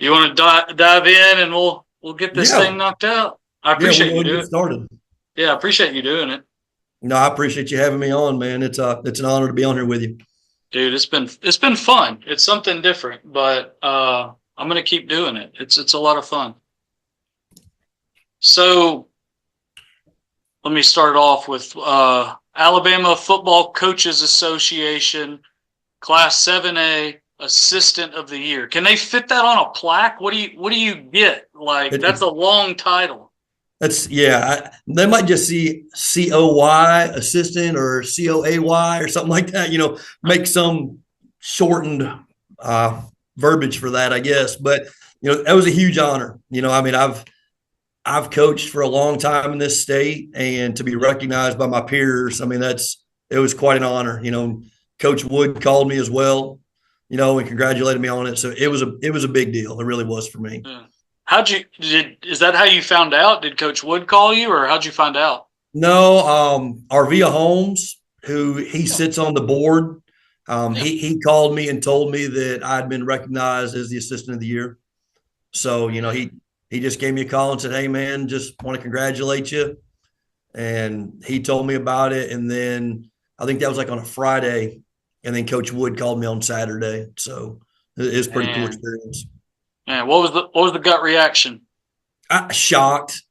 You want to dive in and we'll get this Yeah, thing knocked out. I yeah, we'll appreciate go you ahead and doing get it. started. Yeah, I appreciate you doing it. No, I appreciate you having me on, man. It's an honor to be on here with you. Dude, it's been fun. It's something different, but I'm gonna keep doing it. It's a lot of fun. So let me start off with Alabama Football Coaches Association Class 7A Assistant of the Year. Can they fit that on a plaque? What do you get? Like It, that's it, a long title. that's they might just see COY assistant or COAY or something like that. Make some shortened uh, verbiage for that, I guess. But that was a huge honor. I mean, I've coached for a long time in this state, and to be recognized by my peers, I mean, it was quite an honor. Coach Wood called me as well, and congratulated me on it. So it was a big deal. It really was for me. Yeah. Is that how you found out? Did Coach Wood call you, or how'd you find out? No, Arvia Holmes, who he Yeah. sits on the board, Yeah. he called me and told me that I'd been recognized as the assistant of the year. So he just gave me a call and said, "Hey man, just want to congratulate you." And he told me about it. And then I think that was like on a Friday. And then Coach Wood called me on Saturday. So it was a pretty cool Man, experience. man, what was the gut reaction? I shocked.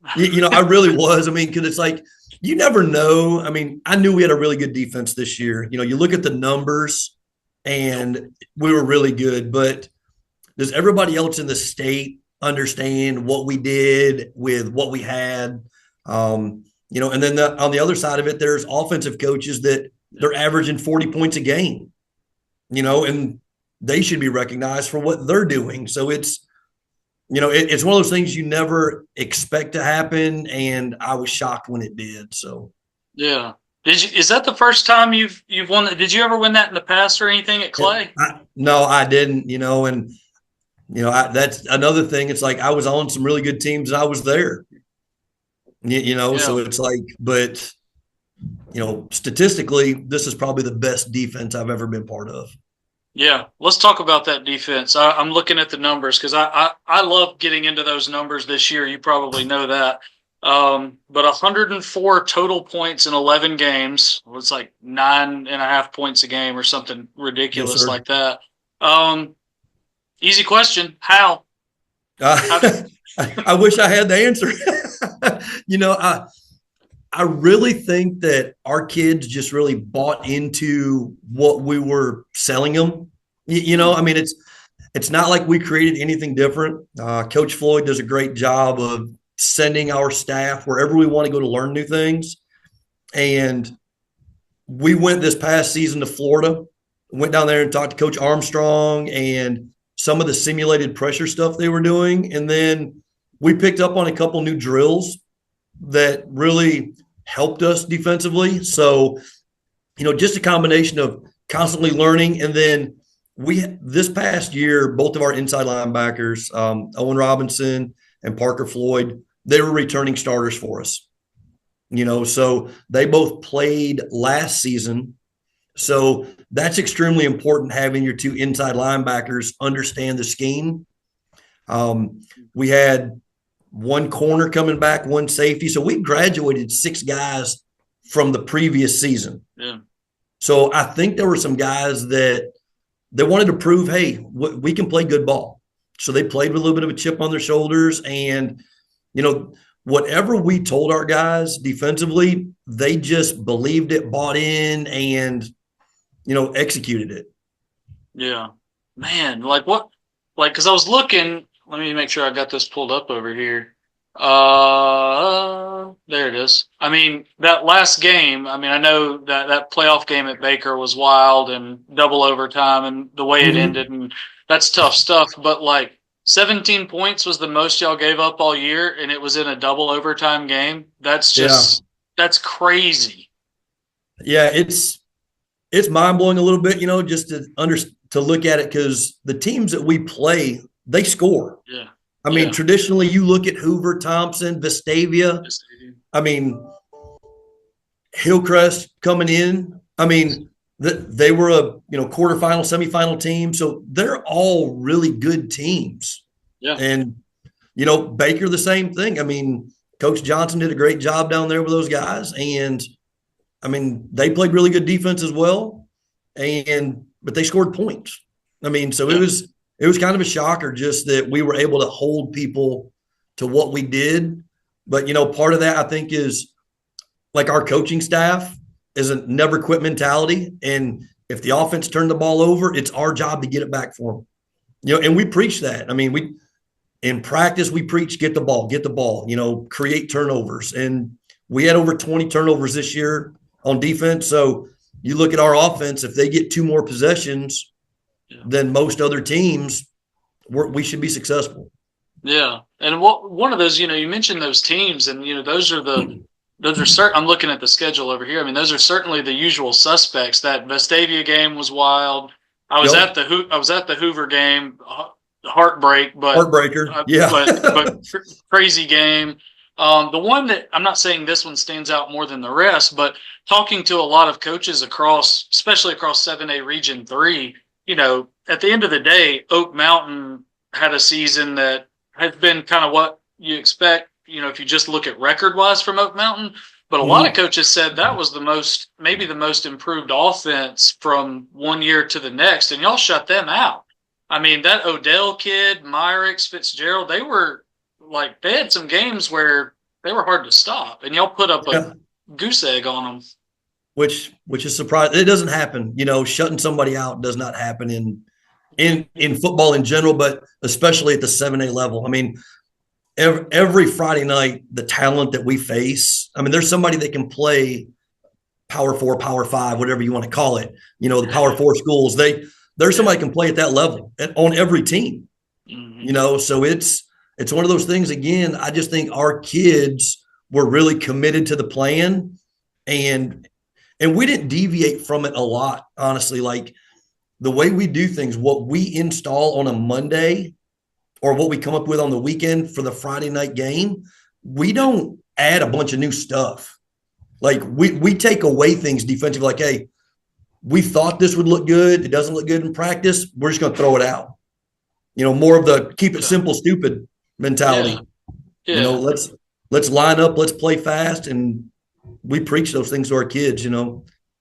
I really was. I mean, because it's like you never know. I mean, I knew we had a really good defense this year. You look at the numbers Yep. and we were really good, but does everybody else in the state understand what we did with what we had? And then on the other side of it, there's offensive coaches that they're averaging 40 points a game, and they should be recognized for what they're doing. So it's one of those things you never expect to happen. And I was shocked when it did. So Yeah. Is that the first time you've won that? Did you ever win that in the past or anything at Clay? no, I didn't, and that's another thing. It's like I was on some really good teams and I was there, Yeah. so it's like, but statistically, this is probably the best defense I've ever been part of. Yeah. Let's talk about that defense. I'm looking at the numbers because I love getting into those numbers this year. You probably know that. But 104 total points in 11 games. It's like 9.5 points a game or something Yes, ridiculous sir. like that. Um, Easy question. How? How did? Uh, I wish I had the answer. I really think that our kids just really bought into what we were selling them. Hmm. I mean, it's not like we created anything different. Coach Floyd does a great job of sending our staff wherever we want to go to learn new things. And we went this past season to Florida, went down there and talked to Coach Armstrong and some of the simulated pressure stuff they were doing. And then we picked up on a couple new drills that really helped us defensively. So, just a combination of constantly learning. And then this past year, both of our inside linebackers, Owen Robinson and Parker Floyd, they were returning starters for us. So they both played last season. So that's extremely important, having your two inside linebackers understand the scheme. We had one corner coming back, one safety. So we graduated 6 guys from the previous season. Yeah. So I think there were some guys that they wanted to prove, hey, we can play good ball. So they played with a little bit of a chip on their shoulders. And, whatever we told our guys defensively, they just believed it, bought in, and, executed it. Yeah. Man, like what? Like, because I was looking. Let me make sure I got this pulled up over here. There it is. I mean, that last game, I mean, I know that playoff game at Baker was wild and double overtime and the way it Mm-hmm. ended, and that's tough stuff. But like 17 points was the most y'all gave up all year, and it was in a double overtime game. Yeah. That's crazy. Yeah. It's mind blowing a little bit, just to look at it, because the teams that we play, they score. Yeah. I mean, Yeah. traditionally, you look at Hoover, Thompson, Vestavia. Yes, they do. I mean, Hillcrest coming in. I mean, they were a quarterfinal, semifinal team, so they're all really good teams. Yeah. And, Baker, the same thing. I mean, Coach Johnson did a great job down there with those guys. And I mean, they played really good defense as well. But they scored points. I mean, so Yeah. it was kind of a shocker just that we were able to hold people to what we did. But, part of that I think is like our coaching staff is a never quit mentality. And if the offense turned the ball over, it's our job to get it back for them. And we preach that. I mean, we in practice we preach get the ball, create turnovers. And we had over 20 turnovers this year on defense. So you look at our offense, if they get two more possessions than most other teams, we should be successful. Yeah. And one of those, you mentioned those teams, and those are certain. I'm looking at the schedule over here. I mean, those are certainly the usual suspects. That Vestavia game was wild. Yep. I was at the Hoover game, heartbreak, Heartbreaker. Yeah. but crazy game. The one that I'm not saying this one stands out more than the rest, but talking to a lot of coaches across, especially across 7A Region 3, at the end of the day, Oak Mountain had a season that has been kind of what you expect, if you just look at record wise from Oak Mountain. But a lot of coaches said that was maybe the most improved offense from one year to the next, and y'all shut them out. I mean, that Odell kid, Myrix, Fitzgerald, they had some games where they were hard to stop, and y'all put up a Yeah. goose egg on them. Which is surprising. It doesn't happen. Shutting somebody out does not happen in football in general, but especially at the 7A level. I mean, every Friday night, the talent that we face. I mean, there's somebody that can play Power 4, Power 5, whatever you want to call it. The Power 4 schools. There's somebody can play at that level on every team. Mm-hmm. So it's one of those things. Again, I just think our kids were really committed to the plan, and we didn't deviate from it a lot, honestly. Like the way we do things, what we install on a Monday or what we come up with on the weekend for the Friday night game, we don't add a bunch of new stuff. Like we take away things defensively. Like, hey, we thought this would look good. It doesn't look good in practice. We're just going to throw it out. More of the keep it simple, stupid mentality. Yeah. Yeah. Let's line up, let's play fast, and we preach those things to our kids.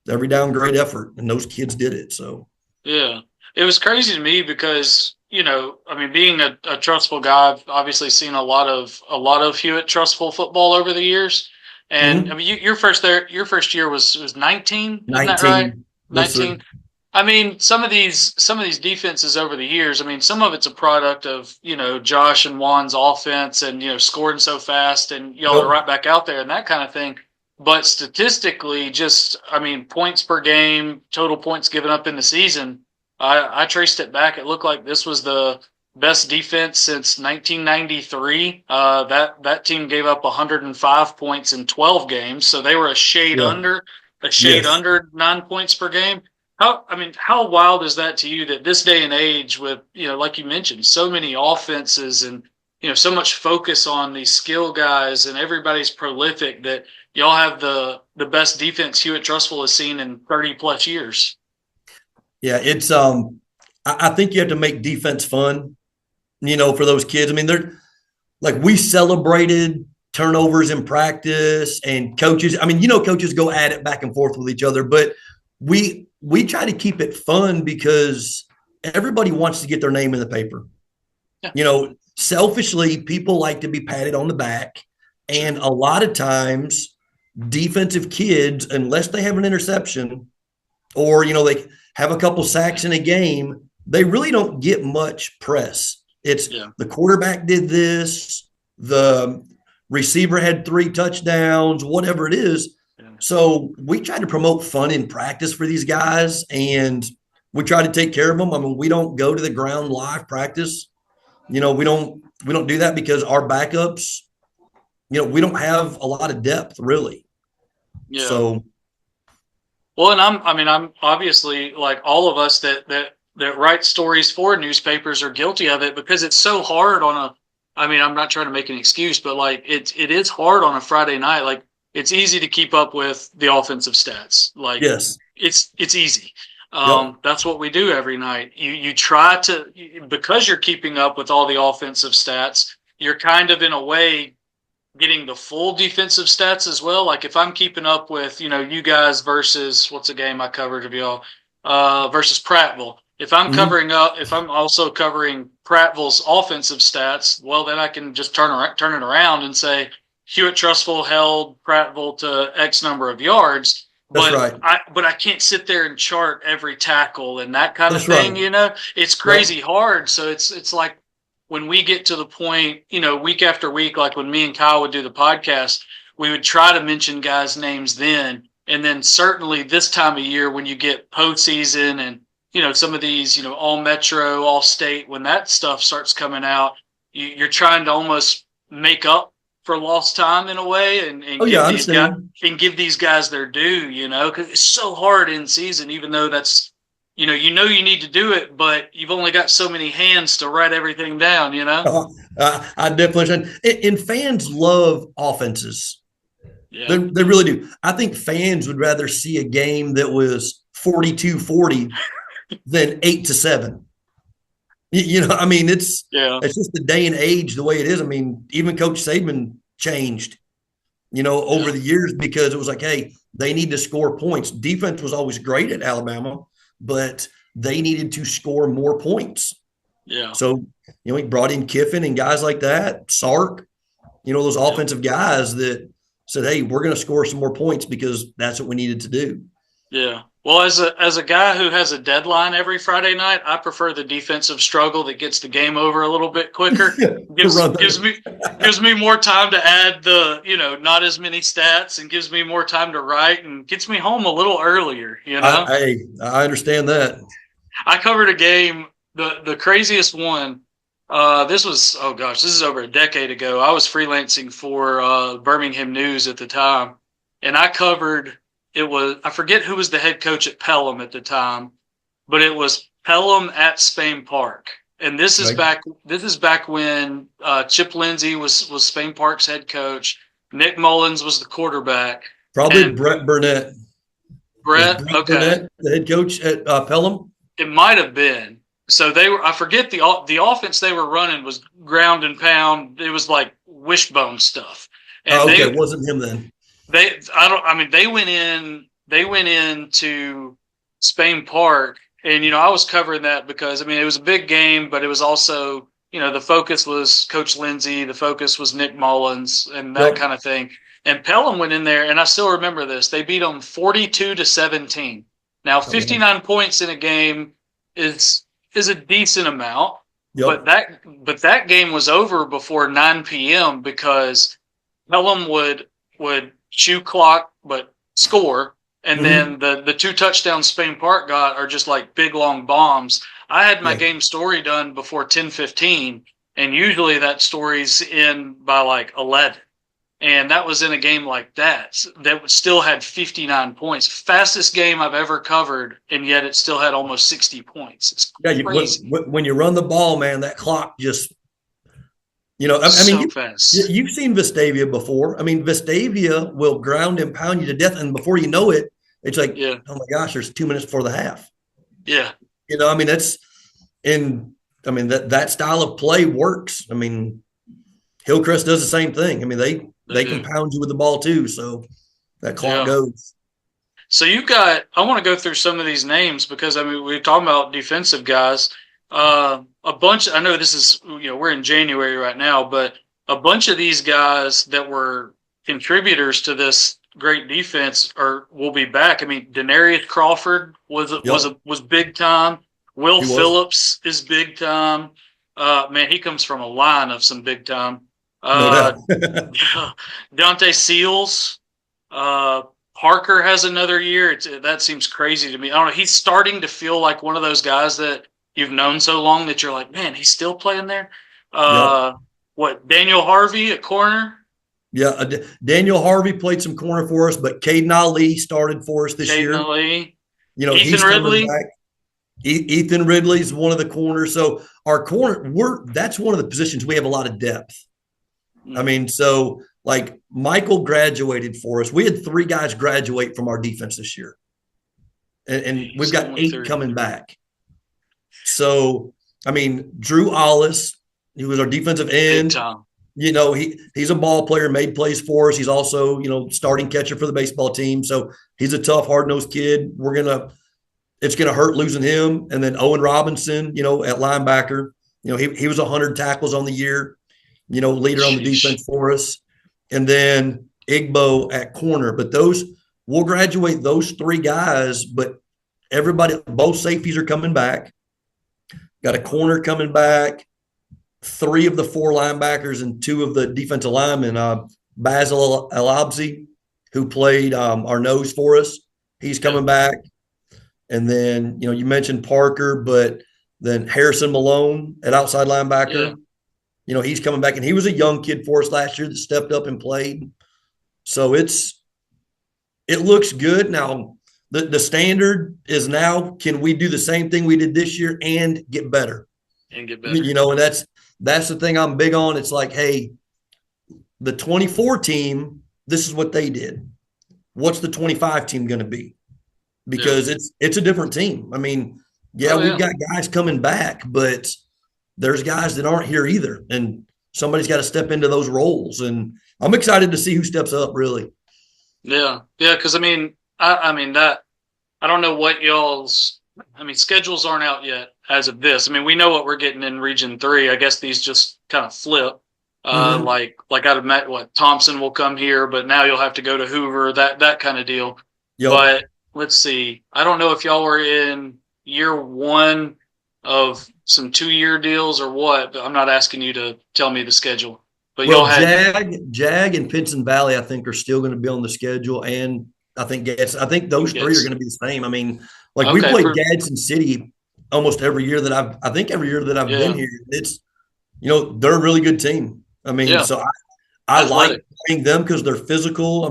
Every down, great effort, and those kids did it. So Yeah. It was crazy to me because, I mean, being a Trussville guy, I've obviously seen a lot of Hewitt-Trussville football over the years. And I mean, your first year was 19, isn't that right? 19. Yes, sir. 19. I mean, some of these defenses over the years, I mean, some of it's a product of, Josh and Juan's offense and, scoring so fast and y'all are Yep. right back out there and that kind of thing. But statistically, I mean, points per game, total points given up in the season, I traced it back. It looked like this was the best defense since 1993. That team gave up 105 points in 12 games, so they were a shade Yeah. Yes. under 9 points per game. How wild is that to you that this day and age with, like you mentioned, so many offenses and, so much focus on these skill guys and everybody's prolific that y'all have the best defense Hewitt-Trussville has seen in 30 plus years. Yeah. It's I think you have to make defense fun, for those kids. I mean, they're like we celebrated turnovers in practice and coaches. I mean, coaches go at it back and forth with each other, but we try to keep it fun because everybody wants to get their name in the paper. Yeah. Selfishly, people like to be patted on the back. And a lot of times, defensive kids, unless they have an interception or, they have a couple sacks in a game, they really don't get much press. It's the quarterback did this, the receiver had 3 touchdowns, whatever it is. So we try to promote fun in practice for these guys, and we try to take care of them. I mean, we don't go to the ground live practice. We don't do that because our backups, we don't have a lot of depth really. Yeah. So, well, and I'm obviously like all of us that write stories for newspapers are guilty of it because it's so hard I'm not trying to make an excuse, but like it is hard on a Friday night. Like it's easy to keep up with the offensive stats. Like yes. it's easy. Yep. That's what we do every night. You try to, because you're keeping up with all the offensive stats, you're kind of in a way getting the full defensive stats as well. Like if I'm keeping up with, you guys versus what's a game I covered of y'all, versus Prattville. Mm-hmm. If I'm also covering Prattville's offensive stats, well, then I can just turn it around and say Hewitt-Trussville held Prattville to X number of yards. That's But right. I can't sit there and chart every tackle and that kind of That's right. thing. It's Yep. crazy hard. So it's like when we get to the point, week after week, like when me and Kyle would do the podcast, we would try to mention guys' names then. And then certainly this time of year when you get postseason and, some of these, all metro, all state, when that stuff starts coming out, you're trying to almost make up for lost time in a way Oh and yeah, give I these guys understand. their due, because it's so hard in season, even though that's you need to do it, but you've only got so many hands to write everything down. I definitely understand. And fans love offenses. They, Yeah. they really do. I think fans would rather see a game that was 42-40 than 8-7. I mean, Yeah. it's just the day and age the way it is. I mean, even Coach Saban changed, over Yeah. the years because it was like, hey, they need to score points. Defense was always great at Alabama, but they needed to score more points. Yeah. So, he brought in Kiffin and guys like that, Sark, those Yeah. offensive guys that said, hey, we're going to score some more points because that's what we needed to do. Yeah. Well, as a guy who has a deadline every Friday night, I prefer the defensive struggle that gets the game over a little bit quicker. To Gives run gives the, me gives me more time to add the, not as many stats and gives me more time to write and gets me home a little earlier. I understand that. I covered a game, the craziest one. This was, oh gosh, this is over a decade ago. I was freelancing for Birmingham News at the time, and I forget who was the head coach at Pelham at the time, but it was Pelham at Spain Park. And Right? this is back when Chip Lindsey was Spain Park's head coach. Nick Mullins was the quarterback, Probably and Brett Burnett. Was Brett. Brett Okay, Burnett the head coach at Pelham? it might have been. So they were. I forget the offense they were running was ground and pound. It was like wishbone stuff, and Oh, okay. It wasn't him then. they I don't. I mean, they went in. They went into Spain Park, and I was covering that because it was a big game, but it was also the focus was Coach Lindsey, the focus was Nick Mullins, and that Yep. kind of thing. And Pelham went in there, and I still remember this. They beat them 42-17. Now, Oh, 59 points in a game is a decent amount, but yep. that game was over before 9 p.m. because Pelham would chew clock but score, and Mm-hmm. then the two touchdowns Spain Park got are just like big long bombs. I had my Yeah. game story done before 10:15, and usually that story's in by like 11. And that was in a game like that still had 59 points. Fastest game I've ever covered, and yet it still had almost 60 points. It's Yeah. crazy. When you run the ball, man, that clock just, I mean, So fast. you've seen Vestavia before. I mean, Vestavia will ground and pound you to death. And before you know it, it's like, Yeah. oh my gosh, there's 2 minutes before the half. Yeah. I mean, and I mean, that style of play works. I mean, Hillcrest does the same thing. I mean, They they can do. pound you with the ball too. So that clock Yeah. goes. So I want to go through some of these names because we're talking about defensive guys. A bunch, I know this is, we're in January right now, but a bunch of these guys that were contributors to this great defense will be back. Denarius Crawford Yep. was big time. Will He was. Phillips is big time. Man, he comes from a line of some big time. No Uh, doubt. Dante Seals, uh, Parker has another year. That seems crazy to me. I don't know. He's starting to feel like one of those guys that you've known so long that you're like, man, he's still playing there. Yep. Uh, Daniel Harvey at corner, Yeah. Daniel Harvey played some corner for us, but Caden Ali started for us this Caden year. Ali, He's Ethan coming Ridley. back. Ethan Ridley's one of the corners. So our that's one of the positions we have a lot of depth. I Mm-hmm. mean, so like Michael graduated for us. We had 3 guys graduate from our defense this year. and we've He's got only 8 30. coming back. So, I mean, Drew Ollis, he was our defensive Big end. time. He's a ball player, made plays for us. He's also, starting catcher for the baseball team. So he's a tough, hard nosed kid. It's gonna hurt losing him. And then Owen Robinson, at linebacker, he was 100 tackles on the year, leader on the Sheesh. defense for us. And then Igbo at corner. But we'll graduate those 3 guys, but everybody, both safeties are coming back. Got a corner coming back, 3 of the 4 linebackers and 2 of the defensive linemen. Basil Alabzi, who played our nose for us, he's Yeah. coming back. And then, you mentioned Parker, but then Harrison Malone at outside Yeah. linebacker, he's coming back. And he was a young kid for us last year that stepped up and played. So it looks good. Now, the standard is now, can we do the same thing we did this year and get better? And get better. And that's the thing I'm big on. It's like, hey, the 24 team, this is what they did. What's the 25 team going to be? Because it's a different team. I mean, we've got guys coming back, but there's guys that aren't here either. And somebody's got to step into those roles. And I'm excited to see who steps up, really. Yeah. Yeah. Because, I don't know what schedules aren't out yet as of this. We know what we're getting in Region 3. I guess these just kind of flip. Mm-hmm. Like I'd have met Thompson will come here, but now you'll have to go to Hoover, that kind of deal. Yep. But let's see. I don't know if y'all were in year 1 of some 2-year deals or what, but I'm not asking you to tell me the schedule. But y'all Well, had Jag, and Pinson Valley, I think, are still going to be on the schedule, and I think those 3 are going to be the same. We okay, played Gadsden City almost every year that every year that I've been here. It's they're a really good team. yeah, So I like athletic. playing them because they're physical.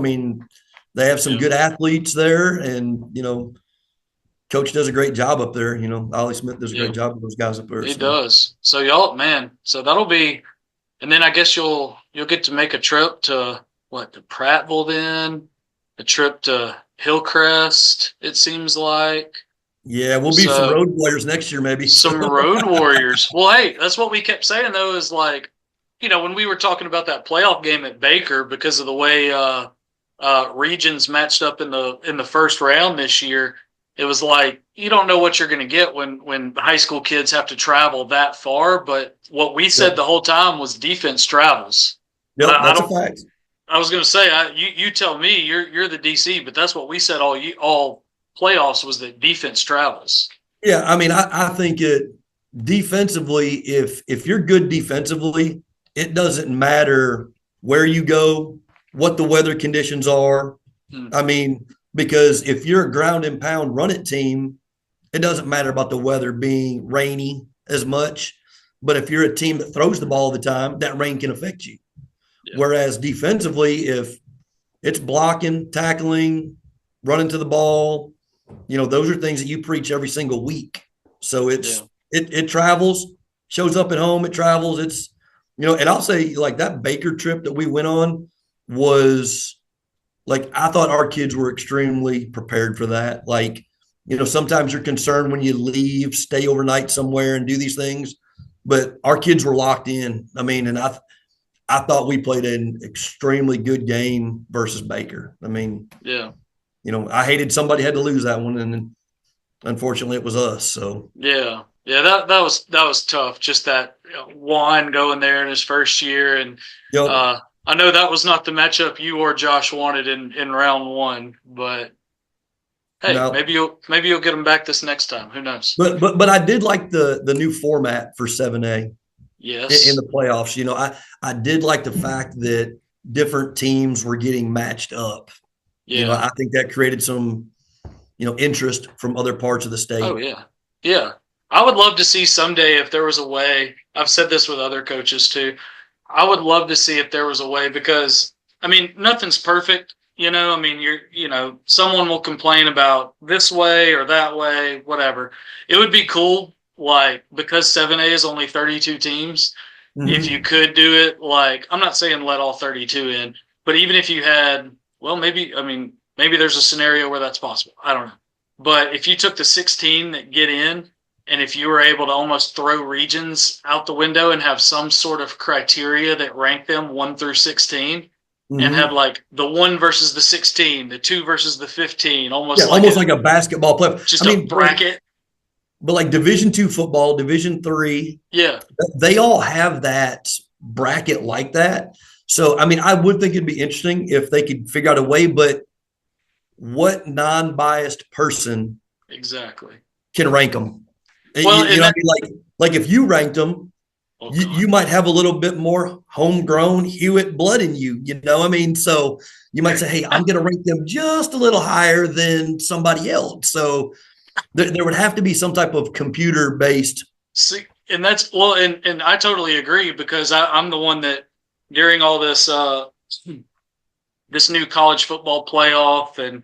They have some Yeah, good athletes there, and Coach does a great job up there. Ollie Smith does a yeah, great job with those guys up there. he So does. So y'all, man, so that'll be, and then I guess you'll get to make a trip to to Prattville then, a trip to Hillcrest, it seems like. yeah, we'll be some So road warriors next year, maybe. some So road warriors. Well, hey, that's what we kept saying though, is like, when we were talking about that playoff game at Baker because of the way regions matched up in the first round this year, it was like you don't know what you're going to get when high school kids have to travel that far. But what we said yep, the whole time was defense travels. But yep, I that's a don't. fact. I was going to say, you tell me, you're the DC, but that's what we said all playoffs was that defense travels. Yeah, I think it defensively. If you're good defensively, it doesn't matter where you go, what the weather conditions are. Hmm. Because if you're a ground and pound run it team, it doesn't matter about the weather being rainy as much. But if you're a team that throws the ball all the time, that rain can affect you. Yeah. Whereas defensively, if it's blocking, tackling, running to the ball, those are things that you preach every single week. So it travels, shows up at home, it travels. It's and I'll say like that Baker trip that we went on was like I thought our kids were extremely prepared for that. Sometimes you're concerned when you leave, stay overnight somewhere and do these things, but our kids were locked in. And I thought we played an extremely good game versus Baker. Yeah. I hated somebody had to lose that one, and unfortunately it was us. So Yeah. Yeah, that was tough. Just that Juan going there in his first year, and yep. uh, I know that was not the matchup you or Josh wanted in round 1. But hey, No, maybe you'll get him back this next time. Who knows? but I did like the new format for 7A in Yes. the playoffs. I did like the fact that different teams were getting matched up. Yeah. I think that created some interest from other parts of the Oh state. yeah. Yeah. I would love to see someday if there was a way. I've said this with other coaches too. I would love to see if there was a way because nothing's perfect. Someone will complain about this way or that way, whatever. It would be cool, like, because 7A is only 32 teams, if you Mm-hmm. could do it, like, I'm not saying let all 32 in, but even if you had, well, maybe there's a scenario where that's possible. I don't know. But if you took the 16 that get in, and if you were able to almost throw regions out the window and have some sort of criteria that rank them 1 through 16, and have Mm-hmm. like the 1 versus the 16, the 2 versus the 15, Yeah, almost like almost like a basketball player. I just a mean, bracket. but like Division II football, Division III, Yeah, they all have that bracket like that. So, I mean, I would think it'd be interesting if they could figure out a way, but what non-biased person exactly. can rank them? Well, You and know, that, what I mean, like if you ranked them, oh you God. might have a little bit more homegrown Hewitt blood in you. You know, I mean, so you might say, "Hey, I'm going to rank them just a little higher than somebody else." So there would have to be some type of computer-based. See, and that's well, and I totally agree because I'm the one that during all this this new college football playoff and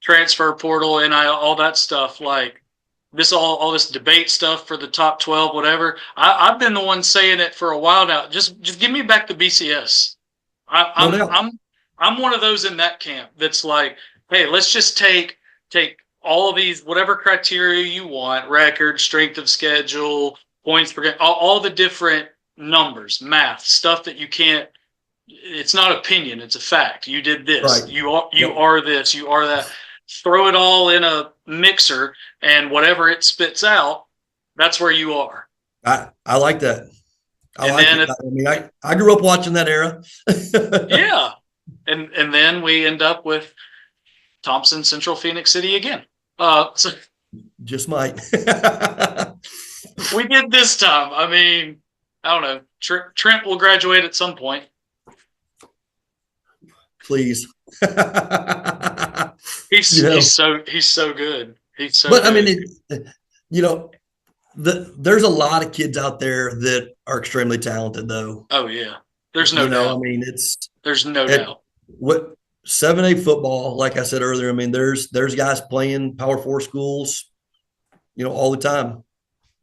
transfer portal and all that stuff, like this all this debate stuff for the top 12, whatever. I've been the one saying it for a while now. Just give me back the BCS. I, No I'm doubt. I'm I'm one of those in that camp that's like, hey, let's just take all of these whatever criteria you want, record, strength of schedule, points per game, all the different numbers, math, stuff that you can't. It's not opinion; it's a fact. You did Right. this. You Yep. are this. You are that. Throw it all in a mixer, and whatever it spits out, that's where you are. I like that. I And like then it. I mean, I grew up watching that era. yeah, and then we end up with Thompson, Central Phoenix City again. So Just might. we did this time. I mean, I don't know. Trent will graduate at some point. Please. you know, He's so good. He's so but I mean, good. you know, there's a lot of kids out there that are extremely talented, though. Oh yeah, there's no You know, I doubt. mean, it's There's no at doubt. what 7A football. Like I said earlier, I mean, there's guys playing Power 4 schools, all the time.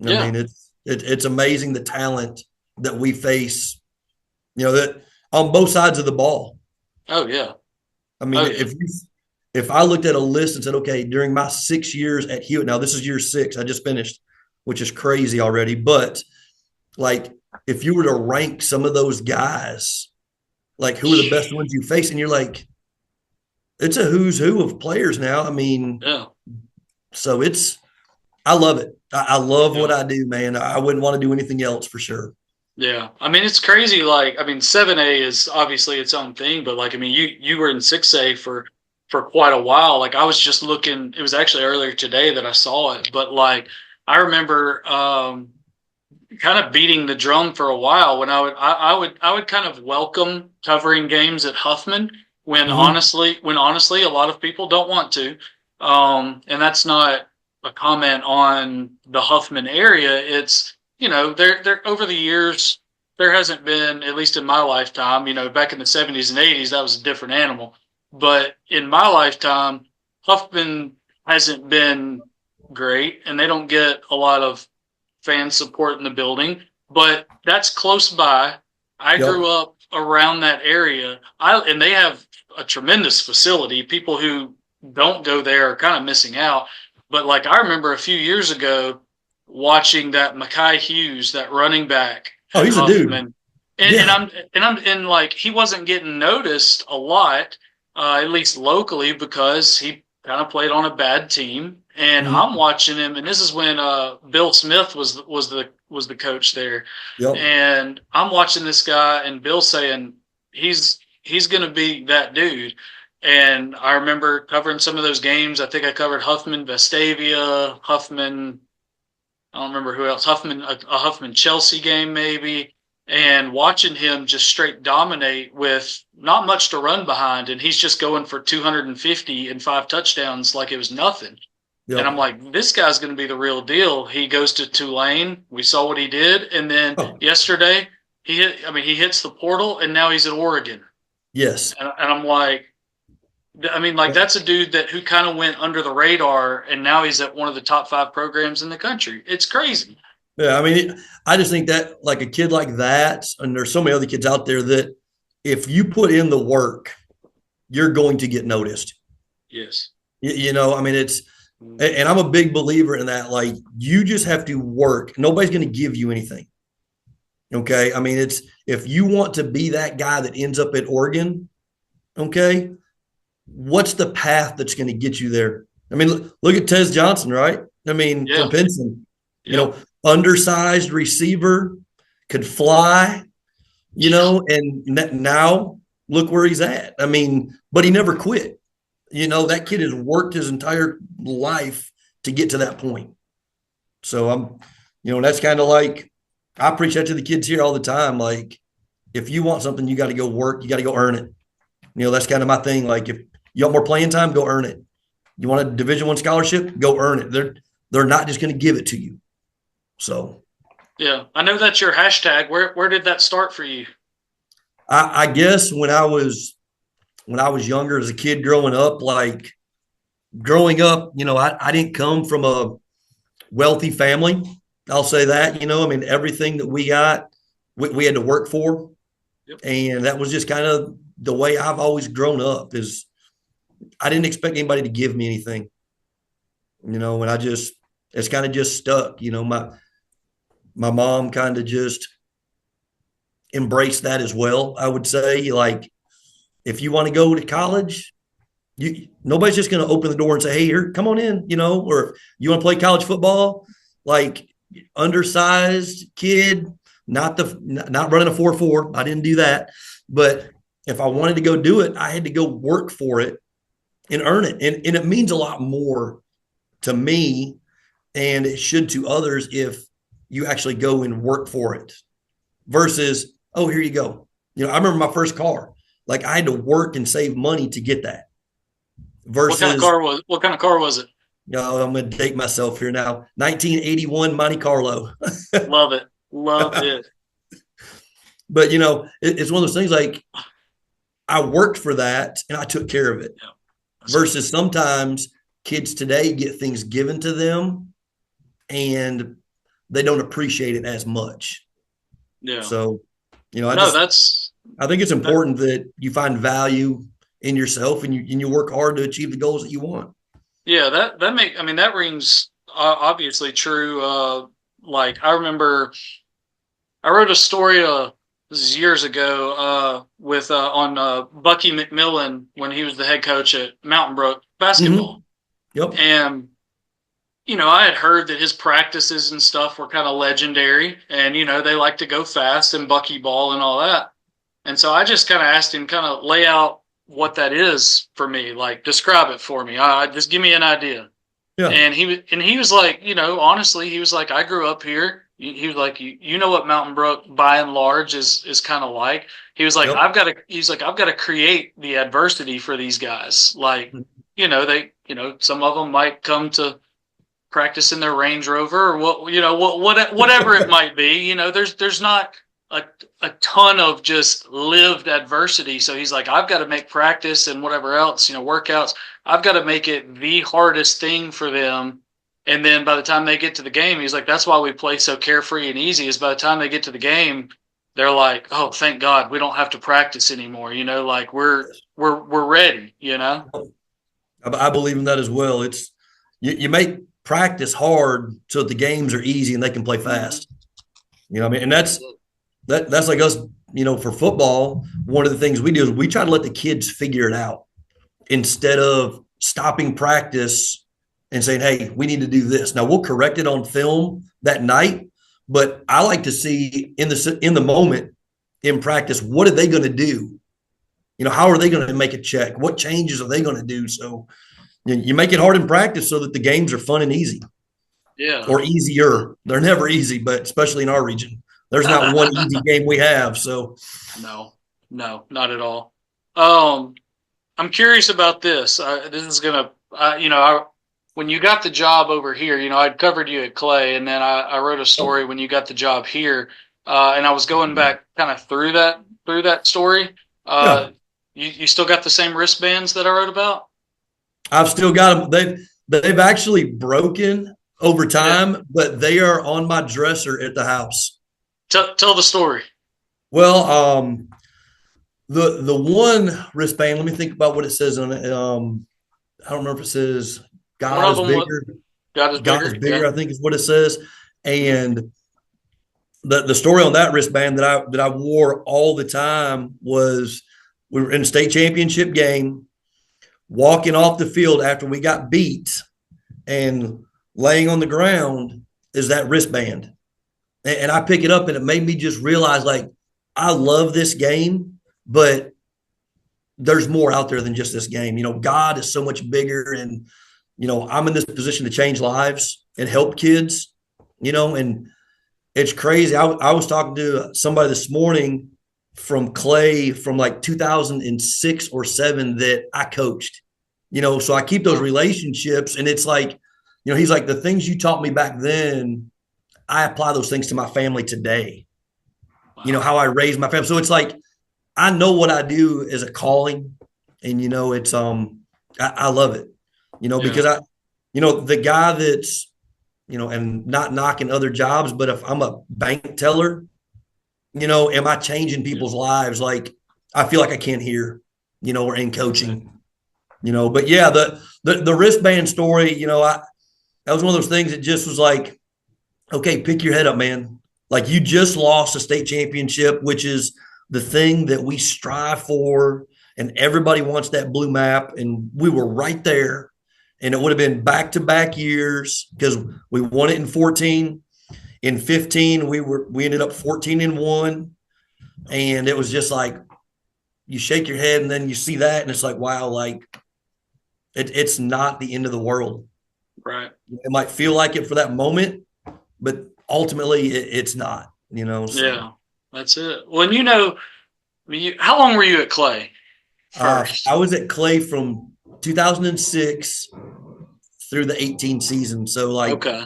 I Yeah. mean, it's amazing the talent that we face. That on both sides of the ball. Oh yeah. I mean, Oh yeah. if I looked at a list and said, okay, during my 6 years at Hewitt, now this is year 6, I just finished, which is crazy already. But like, if you were to rank some of those guys, like who are the best ones you face, and you're like, it's a who's who of players now. I mean, Yeah. so I love it. I love what Yeah. I do, man. I wouldn't want to do anything else for sure. Yeah. I mean, it's crazy. Like, I mean, 7A is obviously its own thing, but like, I mean, you were in 6A for quite a while. Like, I was just looking. It was actually earlier today that I saw it, but like, I remember kind of beating the drum for a while when I would kind of welcome covering games at Huffman Mm-hmm. when honestly a lot of people don't want to, and that's not a comment on the Huffman area. It's there over the years there hasn't been, at least in my lifetime, back in the 70s and 80s that was a different animal, but in my lifetime Huffman hasn't been great and they don't get a lot of fan support in the building, but that's close by. I Yep. grew up around that area. And they have a tremendous facility. People who don't go there are kind of missing out. But like I remember a few years ago watching that Mackay Hughes, that running back Oh, at he's a dude. Huffman, Yeah. and like he wasn't getting noticed a lot, at least locally, because he kind of played on a bad team. And I'm Mm-hmm. watching him, and this is when Bill Smith was the coach there, Yep. and I'm watching this guy, and Bill saying he's going to be that dude. And I remember covering some of those games. I think I covered Huffman, Vestavia, Huffman. I don't remember who else. Huffman, a Huffman Chelsea game maybe, and watching him just straight dominate with not much to run behind, and he's just going for 250 and 5 touchdowns like it was nothing. And I'm Yep. like, this guy's going to be the real deal. He goes to Tulane. We saw what he did, and then Oh, yesterday he hit. I mean, he hits the portal, and now he's at Oregon. yes. And I'm like, I mean, like that's a dude that who kind of went under the radar, and now he's at one of the top 5 programs in the country. It's crazy. Yeah, I mean, I just think that like a kid like that, and there's so many other kids out there that if you put in the work, you're going to get noticed. Yes. I mean, it's And I'm a big believer in that. Like, you just have to work. Nobody's going to give you anything. Okay. I mean, it's if you want to be that guy that ends up at Oregon, okay, what's the path that's going to get you there? I mean, look at Tez Johnson, right? I mean, Yeah. from Pinson, Yep. undersized receiver, could fly, Yeah. and now look where he's at. I mean, but he never quit. That's That great. kid has worked his entire life to get to that point. So that's kind of like I preach that to the kids here all the time. Like, if you want something, you got to go work, you got to go earn it. That's kind of my thing. Like, if you want more playing time, go earn it. You want a Division I scholarship, go earn it. They're not just going to give it to you. So Yeah. I know that's your hashtag. Where did that start for you? I guess when I was younger as a kid growing up, I didn't come from a wealthy family. I'll say that. I mean, everything that we got, we had to work for, Yep. and that was just kind of the way I've always grown up. Is I didn't expect anybody to give me anything, and it's kind of just stuck. My mom kind of just embraced that as well. I would say, like, if you want to go to college, nobody's just going to open the door and say, "Hey, here, come on in," or if you want to play college football, like, undersized kid, not running a 4.4. I didn't do that, but if I wanted to go do it, I had to go work for it and earn it, and it means a lot more to me, and it should to others if you actually go and work for it versus, oh, here you go. I remember my first car. Like, I had to work and save money to get that versus, What kind of car was it? I'm going to date myself here now, 1981 Monte Carlo. Love it. Love it. But, it's one of those things, like, I worked for that and I took care of it Yeah. versus sometimes kids today get things given to them and they don't appreciate it as much. Yeah. So, No, that's I think it's that, important that you find value in yourself and you work hard to achieve the goals that you want. yeah, I mean, that rings obviously true. Like I remember I wrote a story this is years ago with on Bucky McMillan when he was the head coach at Mountain Brook Mm-hmm. basketball. Yep. And I had heard that his practices and stuff were kind of legendary, and they like to go fast and bucky ball and all that. And so I just kind of asked him, kind of lay out what that is for me, like describe it for me. Just give me an idea. Yeah. And he was like, honestly, he was like, I grew up here. He was like, you know what Mountain Brook by and large is kind of like. He was like, Yep. I've got to create the adversity for these guys. Like, some of them might come to practice in their Range Rover or whatever it might be. There's not a a ton of just lived adversity. So he's like, I've got to make practice and whatever else, workouts. I've got to make it the hardest thing for them. And then by the time they get to the game, he's like, that's why we play so carefree and easy. Is by the time they get to the game, they're like, oh, thank God, we don't have to practice anymore. Like we're ready. I believe in that as well. It's you make practice hard so that the games are easy and they can play Mm-hmm. fast. I mean, and that's like us. For football, one of the things we do is we try to let the kids figure it out instead of stopping practice and saying, "Hey, we need to do this." Now we'll correct it on film that night, but I like to see in the moment in practice, what are they going to do? How are they going to make a check? What changes are they going to do? So you make it hard in practice so that the games are fun and easy Yeah. or easier. They're never easy, but especially in our region, there's not one easy game we have. So No, no, not at all. Um, I'm curious about this. This is gonna, when you got the job over here, I'd covered you at Clay, and then I wrote a story when you got the job here, and I was going back kind of through that story. yeah, You still got the same wristbands that I wrote about? I've still got them. They've actually broken over Yeah. time, but they are on my dresser at the house. Tell the story. Well, the one wristband. Let me think about what it says on it. I don't remember if it says One God of is them bigger. got us God is bigger. Yeah. bigger, I think is what it says. Mhm. And the story on that wristband that I wore all the time was we were in a state championship game, walking off the field after we got beat, and laying on the ground is that wristband. And I pick it up, and it made me just realize, like, I love this game, but there's more out there than just this game. God is so much bigger, and I'm in this position to change lives and help kids. And it's crazy. I was talking to somebody this morning from Clay from like 2006 or 7 that I coached. So I keep those Oh, relationships, and it's like, he's like, the things you taught me back then, I apply those things to my family today. wow. How I raised my family. So it's like I know what I do as a calling, and it's I love it. Yeah. Because the guy that's and not knocking other jobs, but if I'm a bank teller, am I changing Yeah. people's lives? Like I feel like I can here, or in That's it. coaching, but yeah, the wristband story, that was one of those things that just was like, okay, pick your head up, man. Like you just lost a state championship, which is the thing that we strive for. And everybody wants that blue map. And we were right there. And it would have been back to back years because we won it in 14. In 15, we ended up 14-1. And it was just like you shake your head and then you see that, and it's like, wow, like it's not the end of the world. Right. It might feel like it for that moment, but ultimately it's not, so Yeah. That's it. Well, I mean, how long were you at Clay I first? was at Clay from 2006 through the 18 season, so like Okay.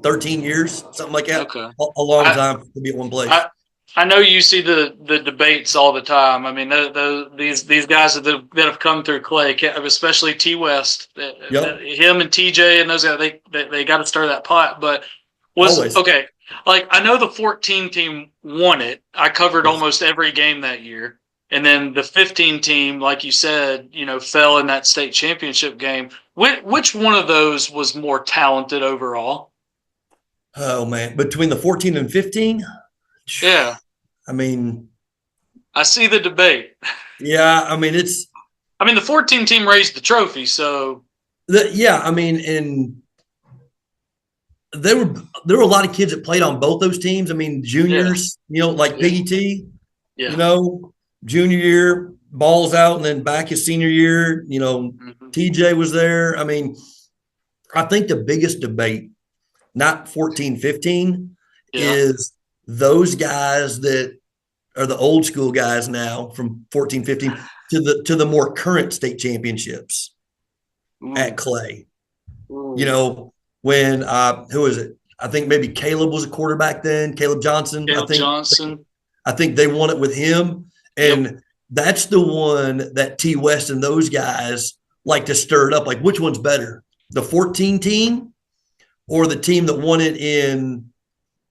13 years, something like that. Okay. A long I, time to be at one place. I, I know you see the debates all the time. I mean, these guys that have come through Clay, especially T West, Yep. him and TJ and those guys, they got to stir that pot. But was Always. okay. Like I know the 14 team won it. I covered Yes. almost every game that year, and then the 15 team, like you said, fell in that state championship game. Which one of those was more talented overall? Oh man, between the 14 and 15, Yeah, I mean, I see the debate. yeah, I mean it's I mean, the 14 team raised the trophy, so yeah, I mean, and there were a lot of kids that played on both those teams. I mean, yeah, juniors, like yeah, Piggy T, you yeah. know, junior year, balls out, and then back his senior year, Hmm. TJ was there. I mean, I think the biggest debate, not 14, 15, Yeah. is those guys that are the old school guys now from 14, 15 to the more current state championships at Ooh, Clay. You ooh. know, when who is it? I think maybe Caleb was a quarterback then, Caleb Johnson. I Caleb think Johnson. I think they won it with him. Yep. And that's the one that T West and those guys like to stir it up. Like, which one's better? The 14 team or the team that won it in,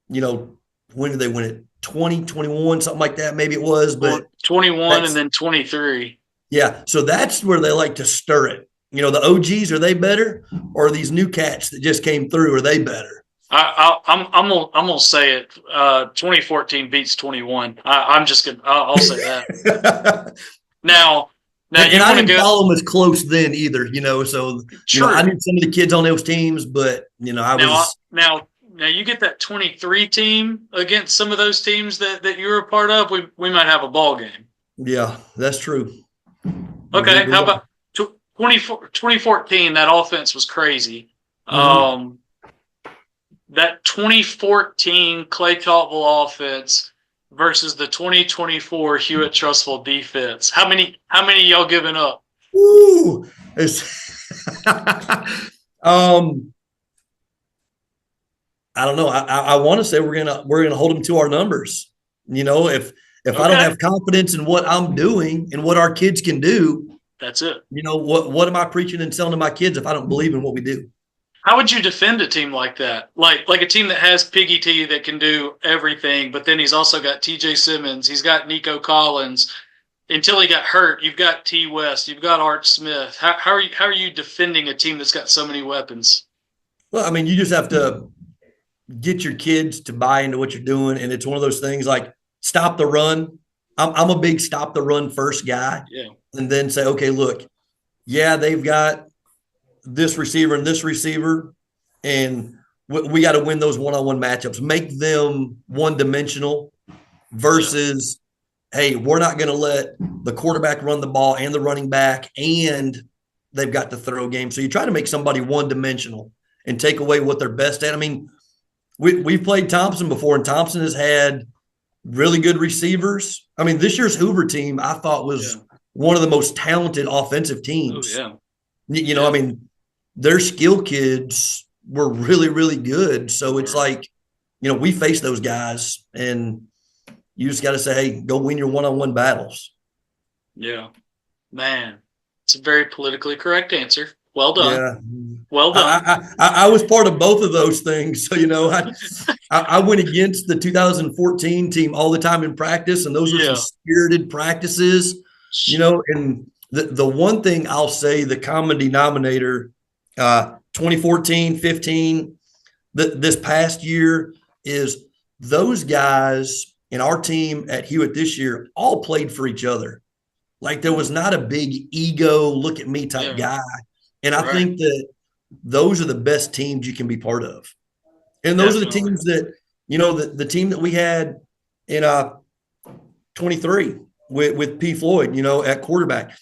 when did they win it? 2021, something like that, maybe it was. But 21 and that's, then 23. yeah. So that's where they like to stir it. The OGs, are they better? Or these new cats that just came through, are they better? I'm gonna say it. 2014 beats 21. I'm just gonna. I'll say that. Now, now And you I want to didn't go follow them as close then either, so I true. knew some of the kids on those teams, but I Now, was now you get that 23 team against some of those teams that you were a part of. We might have a ball game. yeah, that's true. Okay, We how are. about 2014? That offense was crazy. Mm-hmm. Um, that 2014 Clay Chalkville offense versus the 2024 Hewitt-Trussville defense. How many y'all giving up? Woo! um, I don't know. I want to say we're gonna hold them to our numbers. If I don't Okay, have confidence in what I'm doing and what our kids can do, that's it. what am I preaching and selling to my kids if I don't believe in what we do? How would you defend a team like that? Like a team that has Piggy T that can do everything, but then he's also got TJ Simmons, he's got Nico Collins, until he got hurt, you've got T. West, you've got Art Smith. How are you defending a team that's got so many weapons? Well, I mean, you just have to get your kids to buy into what you're doing. And it's one of those things like stop the run. I'm a big stop the run first guy. Yeah. And then say, okay, look, yeah, they've got this receiver and this receiver, and we got to win those one-on-one matchups. Make them one-dimensional versus, hey, we're not going to let the quarterback run the ball and the running back, and they've got the throw game. So you try to make somebody one-dimensional and take away what they're best at. I mean, we've played Thompson before, and Thompson has had really good receivers. I mean, this year's Hoover team I thought was one of the most talented offensive teams. Oh, yeah. You know, I mean, their skill kids were really, really good. So it's like, you know, we face those guys, and you just got to say, hey, go win your one-on-one battles. Yeah. Man, it's a very politically correct answer. Well done. Yeah. Well done. I was part of both of those things. So, you know, I went against the 2014 team all the time in practice, and those were some spirited practices, you know. And the one thing I'll say, the common denominator, 2014, 15, this past year, is those guys in our team at Hewitt this year all played for each other. Like there was not a big ego, look at me type guy. And I think that those are the best teams you can be part of. And those are the teams that, you know, the team that we had in 23 with P. Floyd, you know, at quarterback.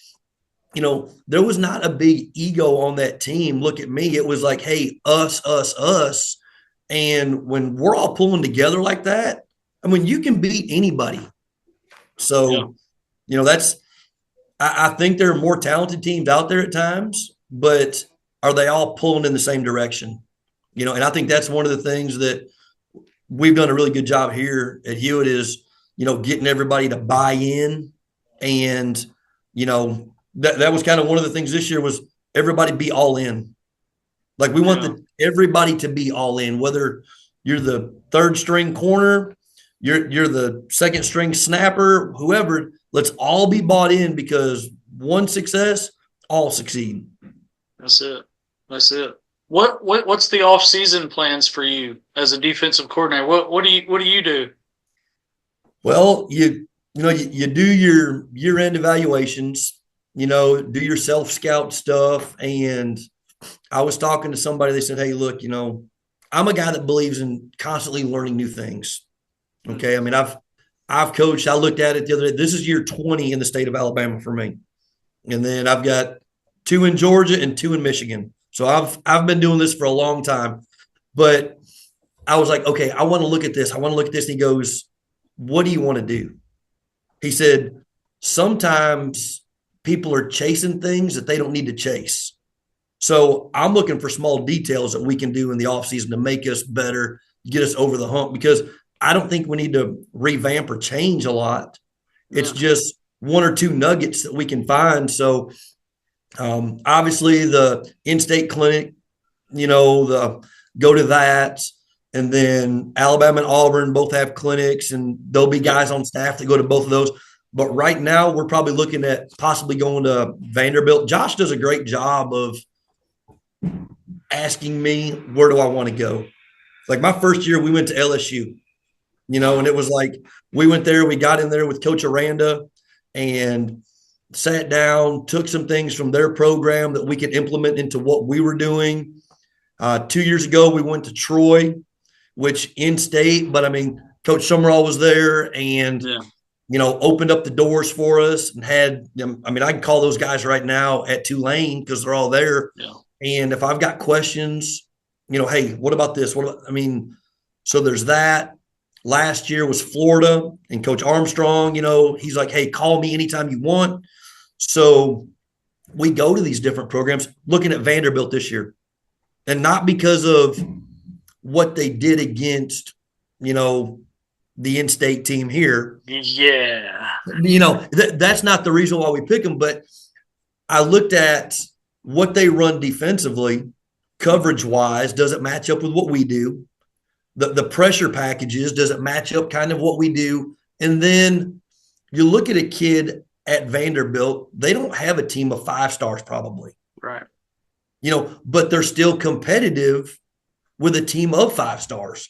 You know, there was not a big ego on that team. Look at me. It was like, hey, us, us, us. And when we're all pulling together like that, I mean, you can beat anybody. So, you know, I think there are more talented teams out there at times, but are they all pulling in the same direction? You know, and I think that's one of the things that we've done a really good job here at Hewitt is, you know, getting everybody to buy in. And, you know, that was kind of one of the things this year was everybody be all in. Like we want everybody to be all in, whether you're the third string corner, you're the second string snapper, whoever, let's all be bought in because one success, all succeed. That's it. That's it. What's the off season plans for you as a defensive coordinator? What do you do? Well, you know, you do your year-end evaluations, you know, do your self-scout stuff. And I was talking to somebody, they said, hey, look, you know, I'm a guy that believes in constantly learning new things. Okay. I mean, I've coached, I looked at it the other day. This is year 20 in the state of Alabama for me. And then I've got 2 in Georgia and 2 in Michigan. So I've been doing this for a long time. But I was like, okay, I want to look at this. I want to look at this. And he goes, what do you want to do? He said, sometimes people are chasing things that they don't need to chase. So I'm looking for small details that we can do in the offseason to make us better, get us over the hump, because I don't think we need to revamp or change a lot. It's just 1 or 2 nuggets that we can find. So obviously the in-state clinic, you know, go to that. And then Alabama and Auburn both have clinics, and there'll be guys on staff that go to both of those. But right now we're probably looking at possibly going to Vanderbilt. Josh does a great job of asking me, where do I want to go? Like my first year, we went to LSU, you know, and it was like we went there, we got in there with Coach Aranda and sat down, took some things from their program that we could implement into what we were doing. 2 years ago, we went to Troy, which in-state, but I mean, Coach Summerall was there and, you know, opened up the doors for us and had them. I mean, I can call those guys right now at Tulane because they're all there. Yeah. And if I've got questions, you know, hey, what about this? I mean, so there's that. Last year was Florida, and Coach Armstrong, you know, he's like, hey, call me anytime you want. So we go to these different programs, looking at Vanderbilt this year, and not because of what they did against, you know, the in-state team here. Yeah. You know, that's not the reason why we pick them, but I looked at what they run defensively, coverage-wise. Does it match up with what we do? The pressure packages, does it match up kind of what we do? And then you look at a kid at Vanderbilt, they don't have a team of 5 stars probably, Right. but they're still competitive with a team of 5 stars.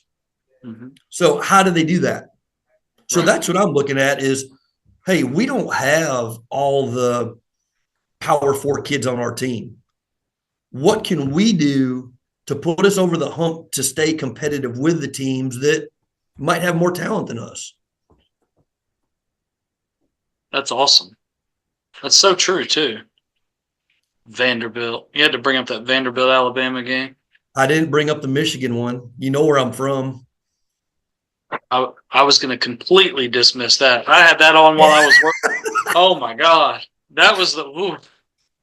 Mm-hmm. So how do they do that? So Right. that's what I'm looking at is, hey, we don't have all the Power 4 kids on our team. What can we do to put us over the hump to stay competitive with the teams that might have more talent than us? That's awesome. That's so true too. Vanderbilt. You had to bring up that Vanderbilt Alabama game. I didn't bring up the Michigan one. You know where I'm from. I was going to completely dismiss that. I had that on while I was working. Oh my God. That was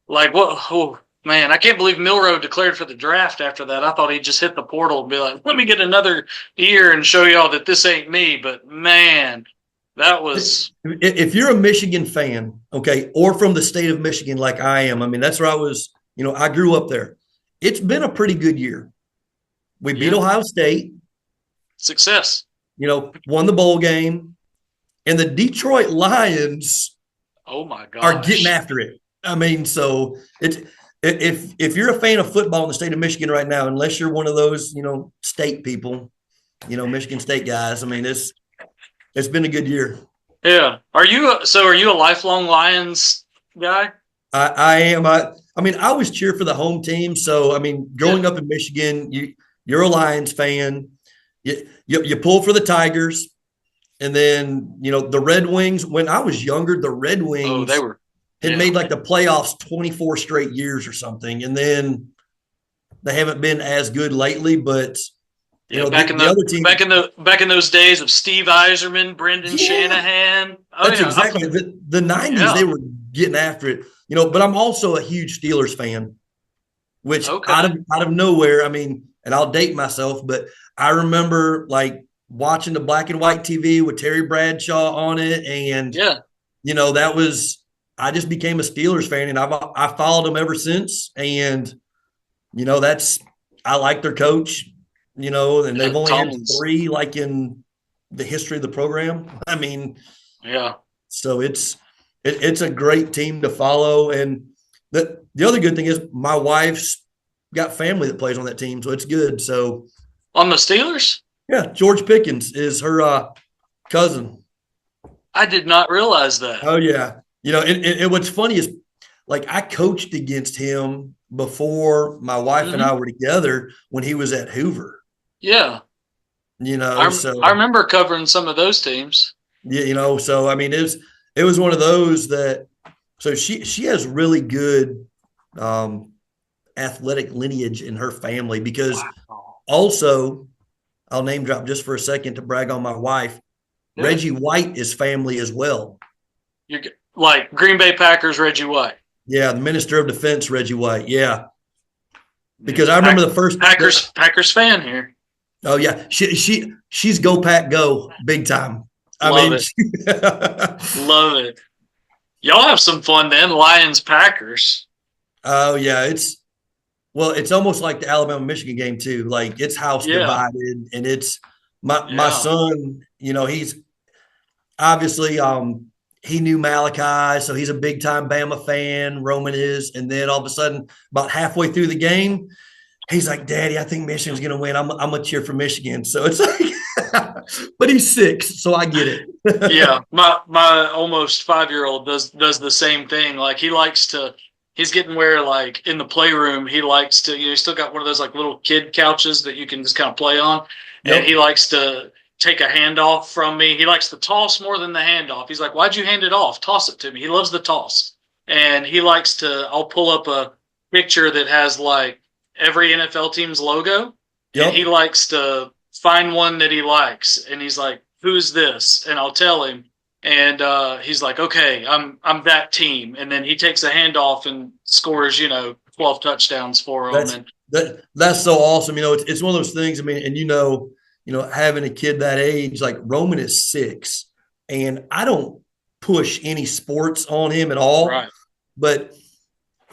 like what? Oh man, I can't believe Milroe declared for the draft after that. I thought he'd just hit the portal and be like, let me get another year and show y'all that this ain't me. But man, that was. If you're a Michigan fan, okay, or from the state of Michigan like I am, I mean, that's where I was, I grew up there. It's been a pretty good year. We beat Ohio State. Success. Won the bowl game. And the Detroit Lions oh my gosh, are getting after it. I mean, so it's if you're a fan of football in the state of Michigan right now, unless you're one of those, state people, Michigan State guys, I mean, it's been a good year. Yeah. Are you a lifelong Lions guy? I am. I mean, I always cheer for the home team. So, I mean, growing up in Michigan, you're a Lions fan. You pull for the Tigers. And then, the Red Wings, when I was younger, the Red Wings had made like the playoffs 24 straight years or something. And then they haven't been as good lately, but back in those days of Steve Yzerman, Brendan Shanahan. That's exactly the 90s. They were getting after it, but I'm also a huge Steelers fan, which out of nowhere, I mean, and I'll date myself, but I remember like watching the black and white TV with Terry Bradshaw on it. And, that was, I just became a Steelers fan and I followed them ever since. And, I like their coach, and they've only had 3 like in the history of the program. I mean, so it's a great team to follow. And the other good thing is my wife's got family that plays on that team. So it's good. So on the Steelers? Yeah, George Pickens is her cousin. I did not realize that. Oh, yeah. And what's funny is, like, I coached against him before my wife and I were together when he was at Hoover. Yeah. I remember covering some of those teams. Yeah, so, I mean, it was one of those that – so she has really good athletic lineage in her family because also – I'll name drop just for a second to brag on my wife. Yeah. Reggie White is family as well. You're like Green Bay Packers, Reggie White. Yeah, the Minister of Defense, Reggie White. Yeah, because I remember the first Packers fan here. Oh yeah, she's go Pack go big time. Love it. Y'all have some fun then, Lions Packers. Oh yeah, it's almost like the Alabama-Michigan game too. Like it's house divided, and it's my son. He's obviously he knew Malachi, so he's a big time Bama fan. Roman is, and then all of a sudden, about halfway through the game, he's like, "Daddy, I think Michigan's going to win. I'm gonna cheer for Michigan." So it's like, but he's 6, so I get it. Yeah, my almost 5-year-old does the same thing. Like he likes to. He's getting where, like, in the playroom, he likes to, he's still got one of those, like, little kid couches that you can just kind of play on. Yep. And he likes to take a handoff from me. He likes to toss more than the handoff. He's like, why'd you hand it off? Toss it to me. He loves the toss. And he likes to, I'll pull up a picture that has, like, every NFL team's logo. Yep. And he likes to find one that he likes. And he's like, who's this? And I'll tell him. And he's like, okay, I'm that team. And then he takes a handoff and scores, 12 touchdowns for them. That's so awesome. It's one of those things. I mean, and having a kid that age, like Roman is 6, and I don't push any sports on him at all. Right. But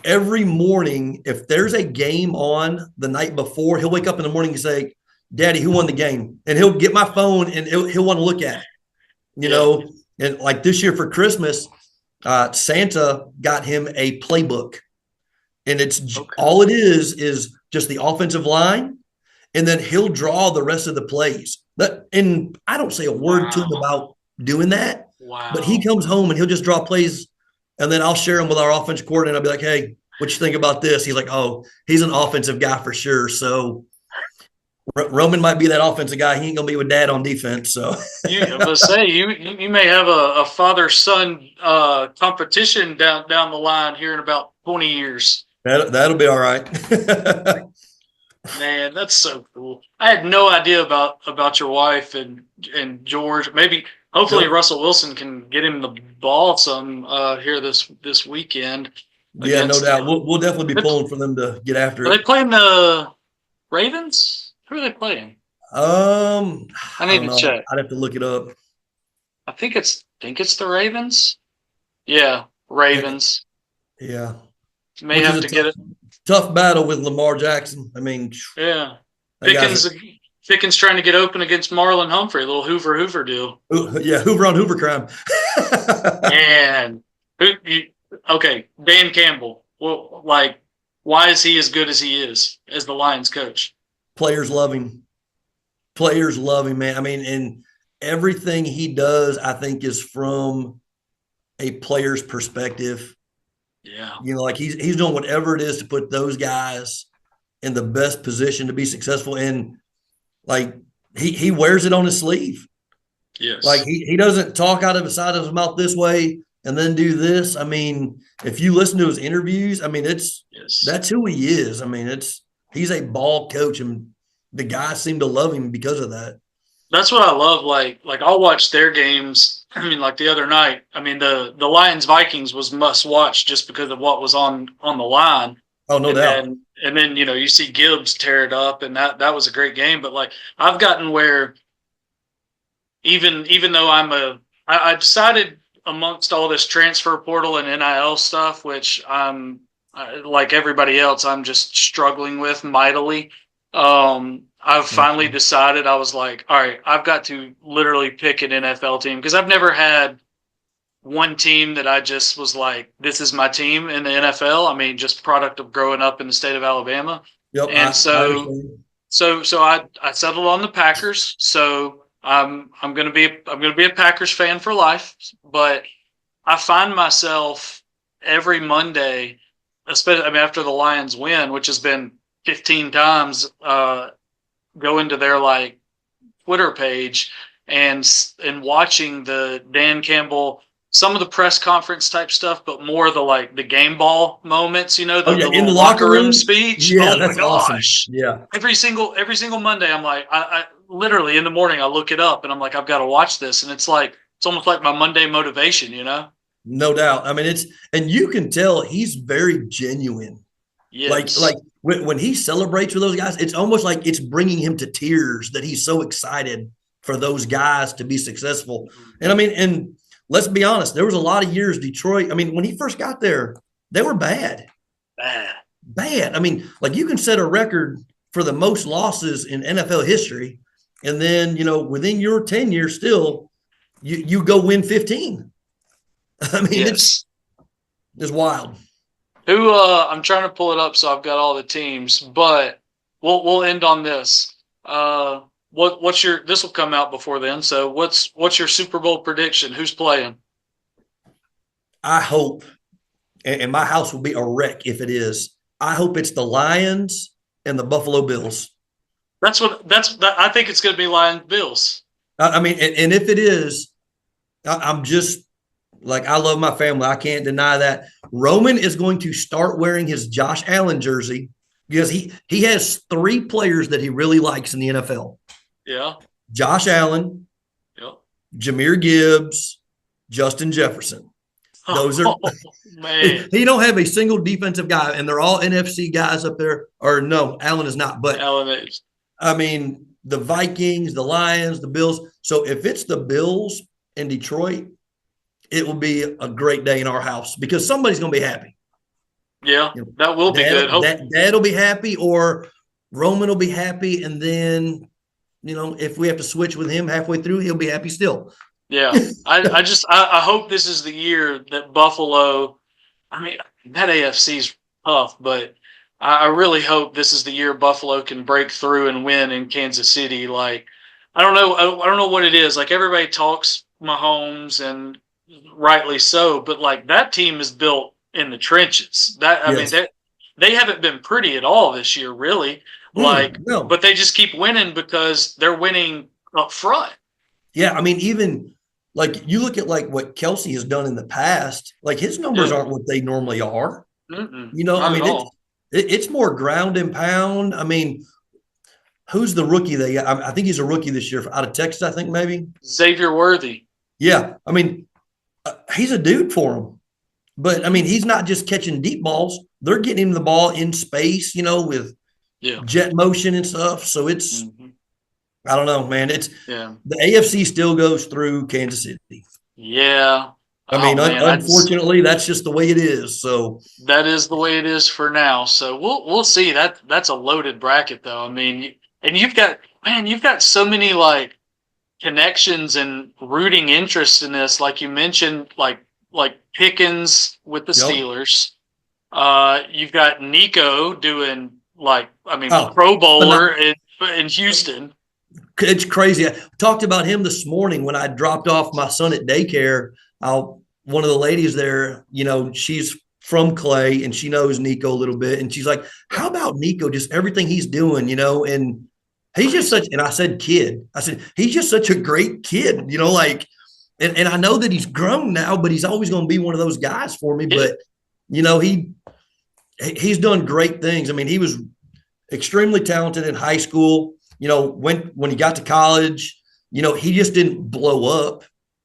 every morning, if there's a game on the night before, he'll wake up in the morning and say, Daddy, who won the game? And he'll get my phone and he'll want to look at it, And like this year for Christmas, Santa got him a playbook, and it's Okay. all it is just the offensive line, and then he'll draw the rest of the plays. And I don't say a word to him Wow. about doing that, but he Wow. comes home and he'll just draw plays, and then I'll share them with our offense coordinator. I'll be like, "Hey, what you think about this?" He's like, "Oh, he's an offensive guy for sure." So Roman might be that offensive guy. He ain't gonna be with Dad on defense. So I was gonna say you may have a father son competition down the line here in about 20 years. that'll be all right. Man, that's so cool. I had no idea about your wife and George. Maybe hopefully Yep. Russell Wilson can get him the ball some here this weekend Yeah, no against doubt. We'll definitely be are pulling for them to get after they it. playing the Ravens? Who are they playing? Um, I I need don't to know. check. I'd have to look it up. I think it's the Ravens. Yeah, Eh, Ravens. Yeah, May which is have a to get it. tough battle with Lamar Jackson. I mean, Yeah. that guy's Pickens Pickens trying to get open against Marlon Humphrey, a little Hoover deal. yeah, Hoover on Hoover crime. And okay, Dan Campbell. Well, like, why is he as good as he is as the Lions coach? Players love him. Players love him, man. I mean, and everything he does, I think, is from a player's perspective. Yeah. You know, like he's doing whatever it is to put those guys in the best position to be successful. And like he wears it on his sleeve. Like Yes. he doesn't talk out of the side of his mouth this way and then do this. I mean, if you listen to his interviews, I mean, Yes. that's who he is. I mean, he's a ball coach, and the guys seem to love him because of that. That's what I love. Like I'll watch their games. I mean, like the other night. I mean, the Lions Vikings was must watch just because of what was on the line. Oh, no And doubt. then you see Gibbs tear it up, and that was a great game. But like I've gotten where even though I decided amongst all this transfer portal and NIL stuff, which like everybody else, I'm just struggling with mightily. I've finally Mhm. decided I was like, all right, I've got to literally pick an NFL team because I've never had one team that I just was like, this is my team in the NFL. I mean, just product of growing up in the state of Alabama. Yep, And I so understand. I settled on the Packers. So I'm gonna be a Packers fan for life. But I find myself every Monday, especially I mean after the Lions win, which has been 15 times, go into their like Twitter page and watching the Dan Campbell, some of the press conference type stuff, but more the like the game ball moments, Oh the yeah, in the little locker locker room room. speech. Yeah, Oh my that's awesome. gosh. Yeah, Every single Monday I'm like I literally in the morning I look it up and I'm like I've got to watch this and it's almost like my Monday motivation. no doubt. I mean, and you can tell he's very genuine. Like Yes. when he celebrates with those guys, it's almost like it's bringing him to tears that he's so excited for those guys to be successful. And I mean, and let's be honest, there was a lot of years Detroit. I mean, when he first got there, they were bad, Ah, bad. I mean, like you can set a record for the most losses in NFL history, and then within your tenure, still you go win 15. I mean, yes. it's wild. Who I'm trying to pull it up so I've got all the teams, but we'll end on this. What's your this will come out before then. So what's your Super Bowl prediction? Who's playing? I hope, and my house will be a wreck if it is. I hope it's the Lions and the Buffalo Bills. I think it's going to be Lions Bills. I mean, and if it is, I'm just like I love my family. I can't deny that. Roman is going to start wearing his Josh Allen jersey because he has three players that he really likes in the NFL: Yeah. Josh Allen, Yeah. Jahmyr Gibbs, Justin Jefferson. Those are Oh man, he don't have a single defensive guy, and they're all NFC guys up there. Or no, Allen is not. But Allen is. I mean, the Vikings, the Lions, the Bills. So if it's the Bills in Detroit, it will be a great day in our house because somebody's going to be happy. Yeah, You know, that will be good. Hope. Dad will be happy, or Roman will be happy, and then if we have to switch with him halfway through, he'll be happy still. Yeah. I hope this is the year that Buffalo, I mean, that AFC's tough, but I really hope this is the year Buffalo can break through and win in Kansas City. Like, I don't know, I don't know what it is. Like everybody talks Mahomes and rightly so, but like that team is built in the trenches. That I mean, Yes. they haven't been pretty at all this year, really. Like, No. but they just keep winning because they're winning up front. Yeah. I mean, even like you look at like what Kelsey has done in the past, like his numbers Yeah. aren't what they normally are. Mm-mm, You know, I not at mean, all. it's more ground and pound. I mean, who's the rookie they got? I think he's a rookie this year out of Texas, I think maybe. Xavier Worthy. Yeah. I mean, he's a dude for him. But I Mm-hmm. mean, he's not just catching deep balls. They're getting him the ball in space, you know, with Yeah. jet motion and stuff. So it's, Mm-hmm. I don't know, man. It's Yeah. the AFC still goes through Kansas City. Yeah. I Oh mean, man, unfortunately, that's just the way it is. So, that is the way it is for now. So we'll see. That's a loaded bracket though. I mean, and you've got so many like connections and rooting interest in this. Like you mentioned, like Pickens with the yep. Steelers. You've got Nico doing like I mean Oh, Pro but not, Bowler in Houston. it's crazy. I talked about him this morning when I dropped off my son at daycare. One of the ladies there, you know, she's from Clay and she knows Nico a little bit. And she's like, Yeah, how about Nico? Just everything he's doing, you know, and he's just crazy. such, and I said, kid, I said, he's just such a great kid, you know, like, and I know that he's grown now, but he's always going to be one of those guys for me. Yeah. But, you know, he's done great things. I mean, he was extremely talented in high school. You know, when he got to college, you know, he just didn't blow up.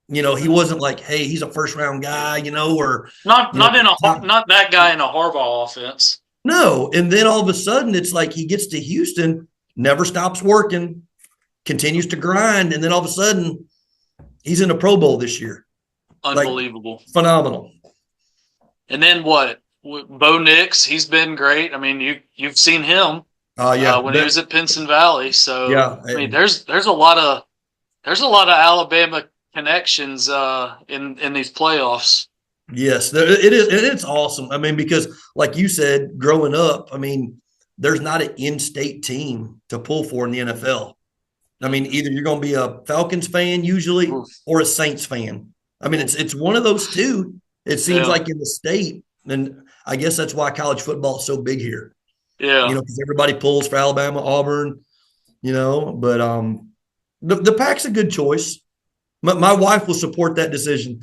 You know, he wasn't like, hey, he's a first round guy, you know, or Not you know, not in a top. not that guy in a Harbaugh offense. No. And then all of a sudden, it's like he gets to Houston, never stops working, continues to grind, and then all of a sudden, he's in a Pro Bowl this year. Like Unbelievable. phenomenal. And then what? Bo Nix, he's been great. I mean, you've seen him Yeah, when he was at Pinson Valley. So yeah, I mean, there's a lot of Alabama connections in these playoffs. yes, it is. It's awesome. I mean, because like you said, growing up, I mean, there's not an in-state team to pull for in the NFL. I mean, Mm-mm. either you're going to be a Falcons fan usually Oof, or a Saints fan. I mean, oof. it's one of those two. It seems Yeah, like in the state, and I guess that's why college football is so big here. You yeah. know, because everybody pulls for Alabama, Auburn. You know, but the Pac's a good choice. My wife will support that decision.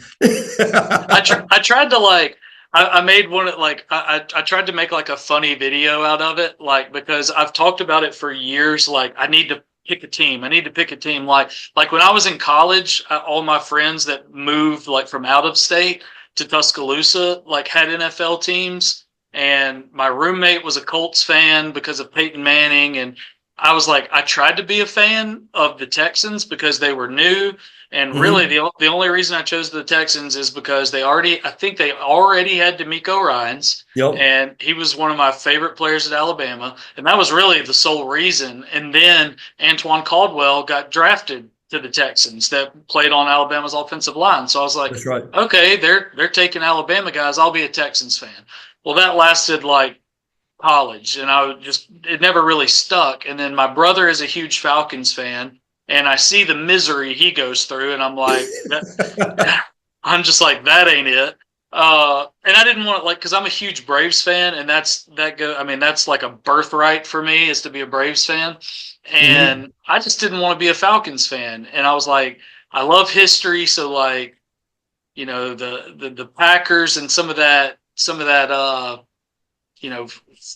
I tried to like I made one like I tried to make like a funny video out of it like because I've talked about it for years like I need to pick a team. I need to pick a team like when I was in college all my friends that moved like from out of state to Tuscaloosa like had NFL teams and my roommate was a Colts fan because of Peyton Manning and I was like I tried to be a fan of the Texans because they were new and really, Mhm. the only reason I chose the Texans is because I think they already had D'Amico Ryans, Yep. and he was one of my favorite players at Alabama, and that was really the sole reason. And then Antoine Caldwell got drafted to the Texans that played on Alabama's offensive line. So I was like, That's right. okay, they're taking Alabama guys. I'll be a Texans fan. Well, that lasted like college, and it never really stuck. And then my brother is a huge Falcons fan, and I see the misery he goes through, and I'm like, I'm just like, that ain't it. And I didn't want to like, because I'm a huge Braves fan, and I mean, that's like a birthright for me is to be a Braves fan, Mhm. and I just didn't want to be a Falcons fan, and I was like, I love history, so like, you know, the Packers and some of that you know,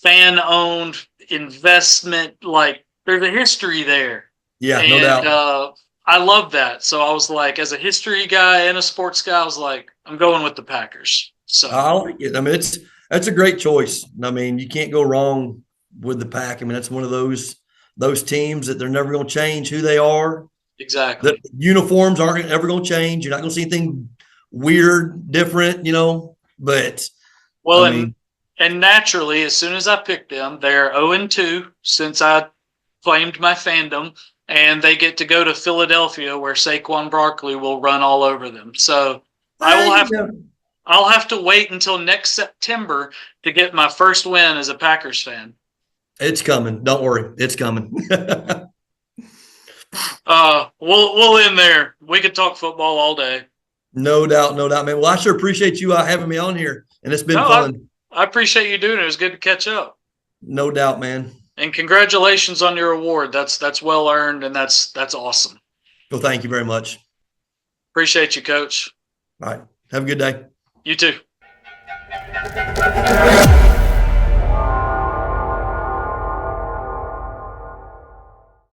fan owned investment. Like there's a history there. Yeah, no And doubt. I love that. So I was like, as a history guy and a sports guy, I was like, I'm going with the Packers. So I like it. I mean, that's a great choice. I mean, you can't go wrong with the Pack. I mean, that's one of those teams that they're never going to change who they are. The exactly. uniforms aren't ever going to change. You're not going to see anything weird, different, you know. But I Well, mean, and naturally, as soon as I picked them, they're 0-2 since I claimed my fandom. and they get to go to Philadelphia where Saquon Barkley will run all over them. So I will have I'll have to wait until next September to get my first win as a Packers fan. It's coming. Don't worry. It's coming. We'll end there. We could talk football all day. No doubt, no doubt, man. Well, I sure appreciate you having me on here, and it's been fun. I appreciate you doing it. It was good to catch up. No doubt, man. And congratulations on your award. That's well earned, and that's awesome. Well, thank you very much. Appreciate you, Coach. All right. Have a good day. You too.